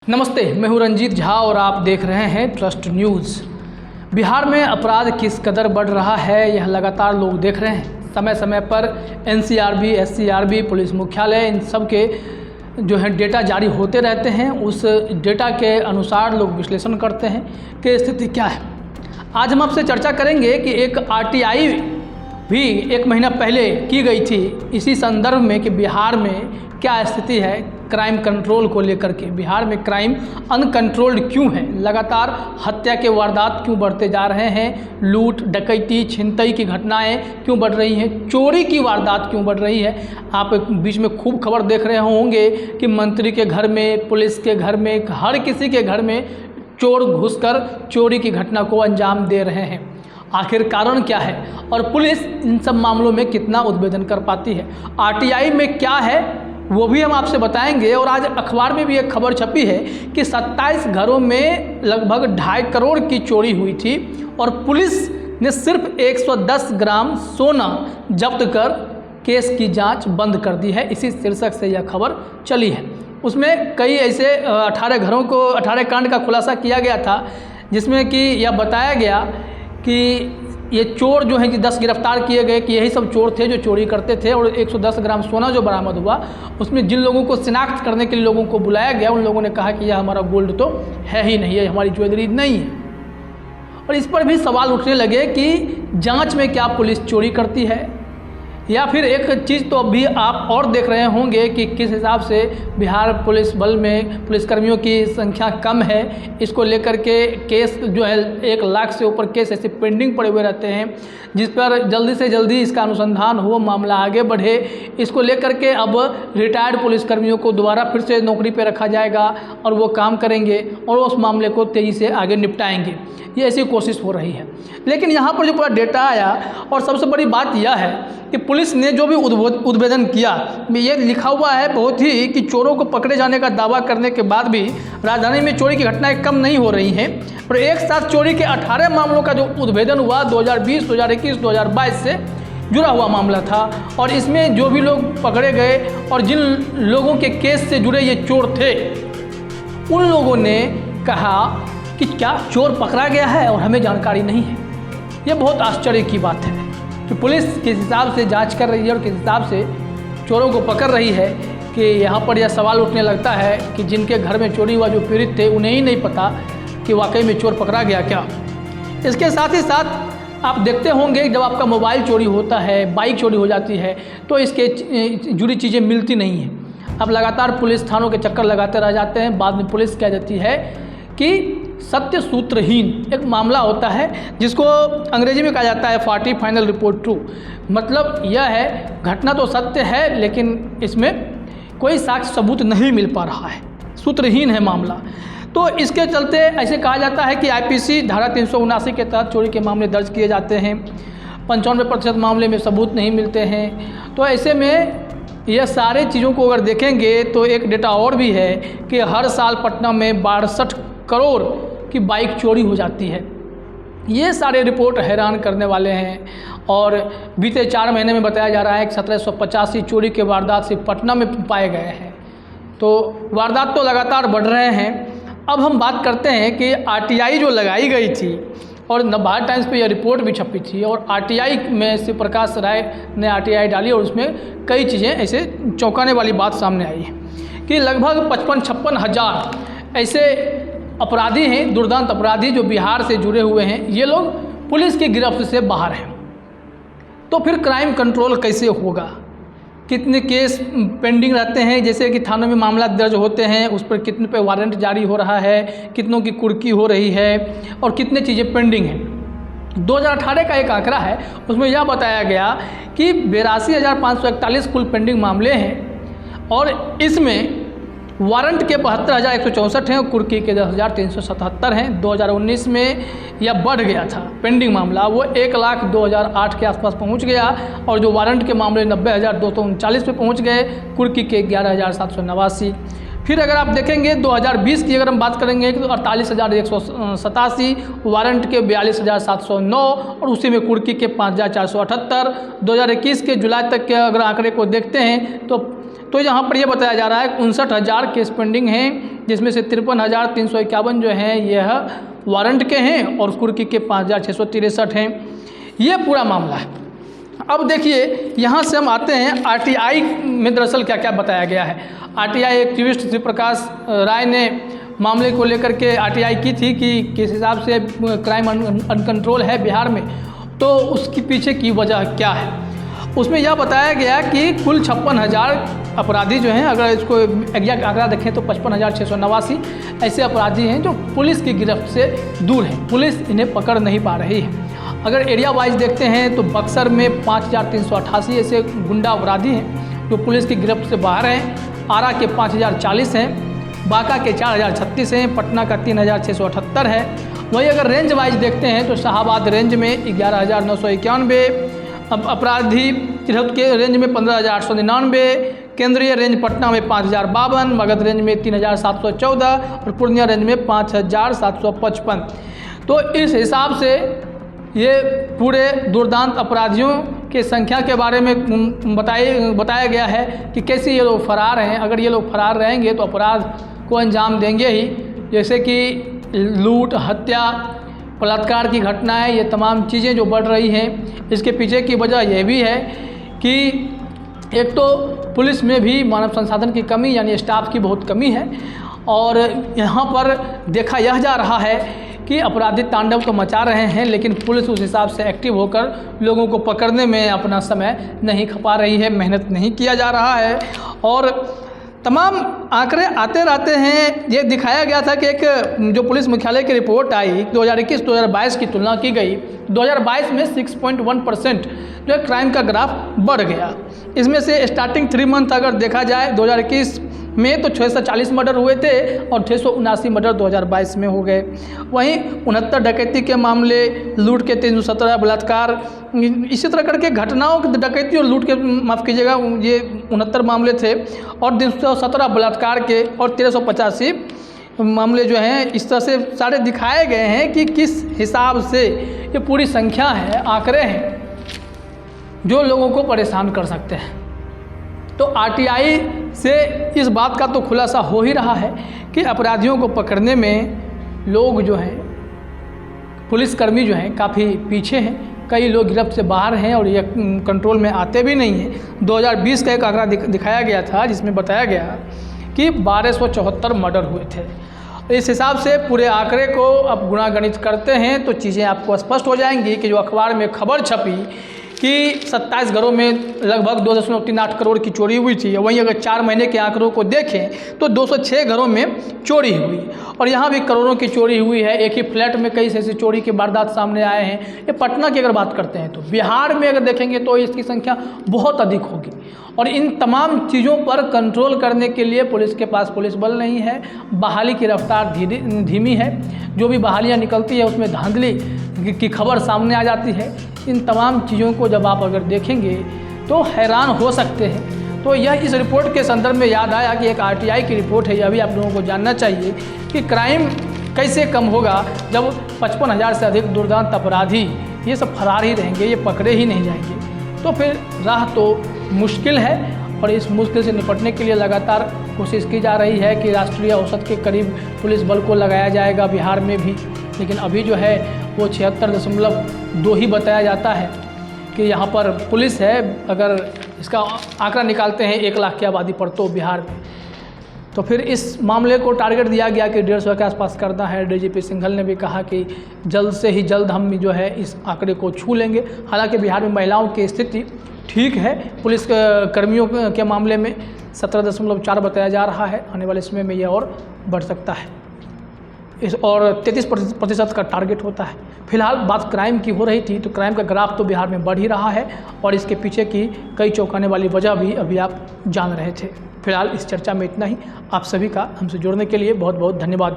नमस्ते, मैं हूं रंजीत झा और आप देख रहे हैं ट्रस्ट न्यूज़। बिहार में अपराध किस कदर बढ़ रहा है यह लगातार लोग देख रहे हैं। समय समय पर एनसीआरबी, एससीआरबी, पुलिस मुख्यालय इन सब के जो है डेटा जारी होते रहते हैं। उस डेटा के अनुसार लोग विश्लेषण करते हैं कि स्थिति क्या है। आज हम आपसे चर्चा करेंगे कि एक आरटीआई भी 1 महीना पहले की गई थी इसी संदर्भ में कि बिहार में क्या स्थिति है क्राइम कंट्रोल को लेकर के। बिहार में क्राइम अनकंट्रोल्ड क्यों है, लगातार हत्या के वारदात क्यों बढ़ते जा रहे हैं, लूट डकैती छिनतई की घटनाएं क्यों बढ़ रही हैं, चोरी की वारदात क्यों बढ़ रही है। आप बीच में खूब खबर देख रहे होंगे कि मंत्री के घर में, पुलिस के घर में, हर किसी के घर में चोर घुसकर चोरी की घटना को अंजाम दे रहे हैं। आखिर कारण क्या है और पुलिस इन सब मामलों में कितना उद्भेदन कर पाती है, आरटीआई में क्या है वो भी हम आपसे बताएंगे। और आज अखबार में भी एक खबर छपी है कि 27 घरों में लगभग 2.5 करोड़ की चोरी हुई थी और पुलिस ने सिर्फ 110 ग्राम सोना जब्त कर केस की जांच बंद कर दी है। इसी शीर्षक से यह खबर चली है। उसमें कई ऐसे 18 घरों को 18 कांड का खुलासा किया गया था जिसमें कि यह बताया गया कि ये चोर जो हैं कि 10 गिरफ्तार किए गए कि यही सब चोर थे जो चोरी करते थे। और 110 ग्राम सोना जो बरामद हुआ उसमें जिन लोगों को शिनाख्त करने के लिए लोगों को बुलाया गया उन लोगों ने कहा कि यह हमारा गोल्ड तो है ही नहीं, ये हमारी ज्वेलरी नहीं है। और इस पर भी सवाल उठने लगे कि जांच में क्या पुलिस चोरी करती है, या फिर एक चीज़ तो अभी आप और देख रहे होंगे कि किस हिसाब से बिहार पुलिस बल में पुलिसकर्मियों की संख्या कम है। इसको लेकर के केस जो है 1 लाख से ऊपर केस ऐसे पेंडिंग पड़े हुए रहते हैं जिस पर जल्दी से जल्दी इसका अनुसंधान हो, मामला आगे बढ़े। इसको लेकर के अब रिटायर्ड पुलिसकर्मियों को दोबारा फिर से नौकरी पर रखा जाएगा और वो काम करेंगे और उस मामले को तेज़ी से आगे निपटाएंगे, ये ऐसी कोशिश हो रही है। लेकिन यहाँ पर जो पूरा डेटा आया और सबसे बड़ी बात यह है कि पुलिस ने जो भी उद्भेदन किया, ये लिखा हुआ है बहुत ही कि चोरों को पकड़े जाने का दावा करने के बाद भी राजधानी में चोरी की घटनाएं कम नहीं हो रही हैं। और एक साथ चोरी के 18 मामलों का जो उद्भेदन हुआ 2020, 2021, 2022 से जुड़ा हुआ मामला था। और इसमें जो भी लोग पकड़े गए और जिन लोगों के केस से जुड़े ये चोर थे उन लोगों ने कहा कि क्या चोर पकड़ा गया है और हमें जानकारी नहीं है। ये बहुत आश्चर्य की बात है कि पुलिस किस हिसाब से जांच कर रही है और किस हिसाब से चोरों को पकड़ रही है कि यहाँ पर यह सवाल उठने लगता है कि जिनके घर में चोरी हुआ जो पीड़ित थे उन्हें ही नहीं पता कि वाकई में चोर पकड़ा गया क्या। इसके साथ ही साथ आप देखते होंगे जब आपका मोबाइल चोरी होता है, बाइक चोरी हो जाती है तो इसके जुड़ी चीज़ें मिलती नहीं हैं। अब लगातार पुलिस थानों के चक्कर लगाते रह जाते हैं। बाद में पुलिस कह देती है कि सत्य सूत्रहीन एक मामला होता है जिसको अंग्रेजी में कहा जाता है 40 फाइनल रिपोर्ट ट्रू। मतलब यह है घटना तो सत्य है लेकिन इसमें कोई साक्ष्य सबूत नहीं मिल पा रहा है, सूत्रहीन है मामला। तो इसके चलते ऐसे कहा जाता है कि आईपीसी धारा 379 के तहत चोरी के मामले दर्ज किए जाते हैं। 95% मामले में सबूत नहीं मिलते हैं। तो ऐसे में यह सारे चीज़ों को अगर देखेंगे तो एक डेटा और भी है कि हर साल पटना में 62 करोड़ की बाइक चोरी हो जाती है। ये सारे रिपोर्ट हैरान करने वाले हैं। और बीते 4 महीने में बताया जा रहा है कि 1785 चोरी के वारदात सिर्फ पटना में पाए गए हैं। तो वारदात तो लगातार बढ़ रहे हैं। अब हम बात करते हैं कि आरटीआई जो लगाई गई थी और नवभारत टाइम्स पे यह रिपोर्ट भी छपी थी और आरटीआई में शिव प्रकाश राय ने आरटीआई डाली और उसमें कई चीज़ें ऐसे चौंकाने वाली बात सामने आई है कि लगभग 55-56 हज़ार ऐसे अपराधी हैं, दुर्दांत अपराधी जो बिहार से जुड़े हुए हैं। ये लोग पुलिस की गिरफ्त से बाहर हैं। तो फिर क्राइम कंट्रोल कैसे होगा, कितने केस पेंडिंग रहते हैं, जैसे कि थानों में मामला दर्ज होते हैं उस पर कितने पे वारंट जारी हो रहा है, कितनों की कुर्की हो रही है और कितने चीज़ें पेंडिंग हैं। 2018 का एक आंकड़ा है उसमें यह बताया गया कि 82,541 कुल पेंडिंग मामले हैं और इसमें वारंट के 72,164 हैं और कुर्की के 10,377 हैं। 2019 में यह बढ़ गया था पेंडिंग मामला, वो 1,02,008 के आसपास पहुंच गया और जो वारंट के मामले 90,239 पे पहुंच गए, कुर्की के 11,789। फिर अगर आप देखेंगे 2020 की अगर हम बात करेंगे तो 48,187, वारंट के 42,709 और उसी में कुर्की के 5,478। 2021 के जुलाई तक के अगर आंकड़े को देखते हैं तो तो यहाँ पर ये बताया जा रहा है 59,000 केस पेंडिंग हैं, जिसमें से 53,351 जो हैं यह वारंट के हैं और कुर्की के 5,663 हैं। ये पूरा मामला है। अब देखिए यहाँ से हम आते हैं आरटीआई में दरअसल क्या क्या बताया गया है। आरटीआई एक्टिविस्ट श्री प्रकाश राय ने मामले को लेकर के आरटीआई की थी कि किस हिसाब से क्राइम अनकंट्रोल है बिहार में, तो उसके पीछे की वजह क्या है। उसमें यह बताया गया कि कुल 56,000 अपराधी जो हैं, अगर इसको एग्जैक्ट आंकड़ा देखें तो 55,689 ऐसे अपराधी हैं जो पुलिस की गिरफ्त से दूर हैं, पुलिस इन्हें पकड़ नहीं पा रही है। अगर एरिया वाइज देखते हैं तो बक्सर में 5,388 ऐसे गुंडा अपराधी हैं जो पुलिस की गिरफ्त से बाहर हैं, आरा के 5,040 हैं, बांका के 4,036 हैं, पटना का 3,678 है। वहीं अगर रेंज वाइज देखते हैं तो शाहाबाद रेंज में 11,991, अपराधी तिरहुत के रेंज में 15,899, केंद्रीय रेंज पटना में 5,052, मगध रेंज में 3,714 और पूर्णिया रेंज में 5,755। तो इस हिसाब से ये पूरे दुर्दांत अपराधियों के संख्या के बारे में बताया गया है कि कैसे ये लोग फरार हैं। अगर ये लोग फरार रहेंगे तो अपराध को अंजाम देंगे ही, जैसे कि लूट, हत्या, बलात्कार की घटनाएं, ये तमाम चीज़ें जो बढ़ रही हैं। इसके पीछे की वजह यह भी है कि एक तो पुलिस में भी मानव संसाधन की कमी यानी स्टाफ की बहुत कमी है, और यहाँ पर देखा यह जा रहा है कि अपराधी तांडव तो मचा रहे हैं, लेकिन पुलिस उस हिसाब से एक्टिव होकर लोगों को पकड़ने में अपना समय नहीं खपा रही है, मेहनत नहीं किया जा रहा है। और तमाम आंकड़े आते रहते हैं। ये दिखाया गया था कि एक जो पुलिस मुख्यालय की रिपोर्ट आई 2021-2022 की तुलना की गई, 2022 में 6.1% जो है क्राइम का ग्राफ बढ़ गया। इसमें से स्टार्टिंग 3 मंथ अगर देखा जाए 2021 में तो 640 मर्डर हुए थे और 679 मर्डर 2022 में हो गए। वहीं 69 डकैती के मामले, लूट के 317, बलात्कार, इसी तरह करके घटनाओं की डकैती और लूट के माफ़ कीजिएगा ये 69 मामले थे और 317 बलात्कार के और 1385 मामले जो हैं इस तरह से सारे दिखाए गए हैं कि किस हिसाब से ये पूरी संख्या है, आंकड़े हैं जो लोगों को परेशान कर सकते हैं। तो आरटीआई से इस बात का तो खुलासा हो ही रहा है कि अपराधियों को पकड़ने में लोग जो हैं, पुलिसकर्मी जो हैं काफ़ी पीछे हैं। कई लोग गिरफ्त से बाहर हैं और ये कंट्रोल में आते भी नहीं हैं। 2020 का एक आंकड़ा दिखाया गया था जिसमें बताया गया कि 1274 मर्डर हुए थे। इस हिसाब से पूरे आंकड़े को अब गुणागणित करते हैं तो चीज़ें आपको स्पष्ट हो जाएंगी कि जो अखबार में खबर छपी कि 27 घरों में लगभग 2.38 करोड़ की चोरी हुई थी, वहीं अगर 4 महीने के आंकड़ों को देखें तो 206 घरों में चोरी हुई और यहाँ भी करोड़ों की चोरी हुई है। एक ही फ्लैट में कई ऐसी चोरी के वारदात सामने आए हैं। ये पटना की अगर बात करते हैं तो बिहार में अगर देखेंगे तो इसकी संख्या बहुत अधिक होगी और इन तमाम चीज़ों पर कंट्रोल करने के लिए पुलिस के पास पुलिस बल नहीं है, बहाली की रफ्तार धीमी है, जो भी बहालियाँ निकलती है उसमें धांधली की खबर सामने आ जाती है। इन तमाम चीज़ों को जब आप अगर देखेंगे तो हैरान हो सकते हैं। तो यह इस रिपोर्ट के संदर्भ में याद आया कि एक आरटीआई की रिपोर्ट है, यह भी आप लोगों को जानना चाहिए कि क्राइम कैसे कम होगा जब 55,000 से अधिक दुर्दांत अपराधी ये सब फरार ही रहेंगे, ये पकड़े ही नहीं जाएंगे। तो फिर राह तो मुश्किल है और इस मुश्किल से निपटने के लिए लगातार कोशिश की जा रही है कि राष्ट्रीय औसत के करीब पुलिस बल को लगाया जाएगा बिहार में भी, लेकिन अभी जो है वो 76.2 ही बताया जाता है कि यहाँ पर पुलिस है। अगर इसका आंकड़ा निकालते हैं 1 लाख की आबादी पर तो बिहार में, तो फिर इस मामले को टारगेट दिया गया कि 150 के आसपास करना है। डीजीपी सिंघल ने भी कहा कि जल्द से ही जल्द हम जो है इस आंकड़े को छू लेंगे। हालांकि बिहार में महिलाओं की स्थिति ठीक है, पुलिस कर्मियों के मामले में 17.4 बताया जा रहा है, आने वाले समय में यह और बढ़ सकता है और 33% का टारगेट होता है। फिलहाल बात क्राइम की हो रही थी तो क्राइम का ग्राफ तो बिहार में बढ़ ही रहा है और इसके पीछे की कई चौंकाने वाली वजह भी अभी आप जान रहे थे। फिलहाल इस चर्चा में इतना ही। आप सभी का हमसे जुड़ने के लिए बहुत बहुत धन्यवाद।